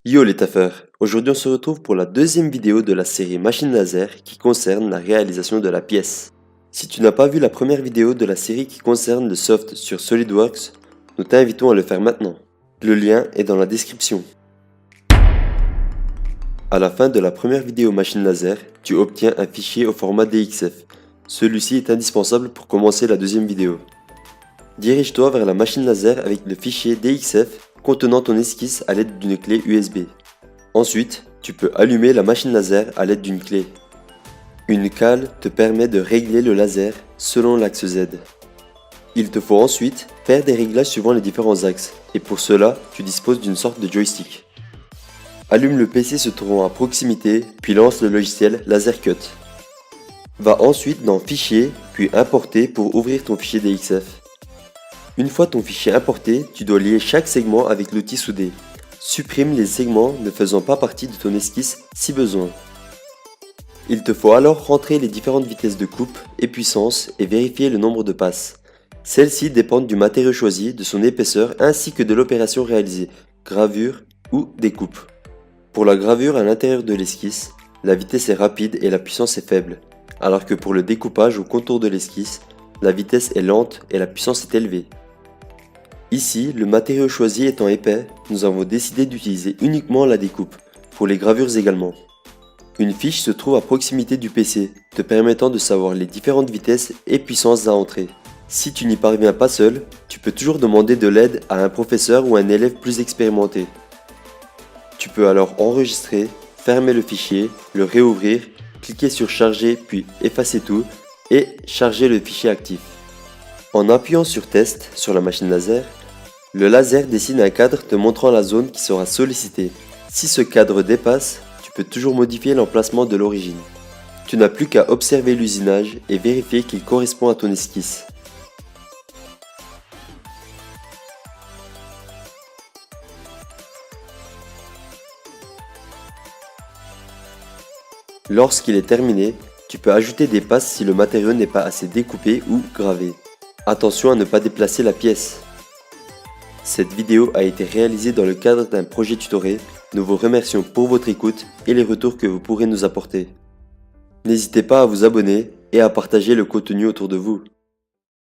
Yo les taffeurs, aujourd'hui on se retrouve pour la deuxième vidéo de la série Machine Laser qui concerne la réalisation de la pièce. Si tu n'as pas vu la première vidéo de la série qui concerne le soft sur SolidWorks, nous t'invitons à le faire maintenant. Le lien est dans la description. À la fin de la première vidéo Machine Laser, tu obtiens un fichier au format DXF. Celui-ci est indispensable pour commencer la deuxième vidéo. Dirige-toi vers la machine laser avec le fichier DXF contenant ton esquisse à l'aide d'une clé USB. Ensuite, tu peux allumer la machine laser à l'aide d'une clé. Une cale te permet de régler le laser selon l'axe Z. Il te faut ensuite faire des réglages suivant les différents axes, et pour cela, tu disposes d'une sorte de joystick. Allume le PC se trouvant à proximité, puis lance le logiciel LaserCut. Va ensuite dans Fichier, puis Importer pour ouvrir ton fichier DXF. Une fois ton fichier importé, tu dois lier chaque segment avec l'outil soudé. Supprime les segments ne faisant pas partie de ton esquisse si besoin. Il te faut alors rentrer les différentes vitesses de coupe et puissance et vérifier le nombre de passes. Celles-ci dépendent du matériau choisi, de son épaisseur ainsi que de l'opération réalisée, gravure ou découpe. Pour la gravure à l'intérieur de l'esquisse, la vitesse est rapide et la puissance est faible, alors que pour le découpage au contour de l'esquisse, la vitesse est lente et la puissance est élevée. Ici, le matériau choisi étant épais, nous avons décidé d'utiliser uniquement la découpe, pour les gravures également. Une fiche se trouve à proximité du PC, te permettant de savoir les différentes vitesses et puissances à entrer. Si tu n'y parviens pas seul, tu peux toujours demander de l'aide à un professeur ou un élève plus expérimenté. Tu peux alors enregistrer, fermer le fichier, le réouvrir, cliquer sur charger puis effacer tout et charger le fichier actif. En appuyant sur Test sur la machine laser, le laser dessine un cadre te montrant la zone qui sera sollicitée. Si ce cadre dépasse, tu peux toujours modifier l'emplacement de l'origine. Tu n'as plus qu'à observer l'usinage et vérifier qu'il correspond à ton esquisse. Lorsqu'il est terminé, tu peux ajouter des passes si le matériau n'est pas assez découpé ou gravé. Attention à ne pas déplacer la pièce. Cette vidéo a été réalisée dans le cadre d'un projet tutoré. Nous vous remercions pour votre écoute et les retours que vous pourrez nous apporter. N'hésitez pas à vous abonner et à partager le contenu autour de vous.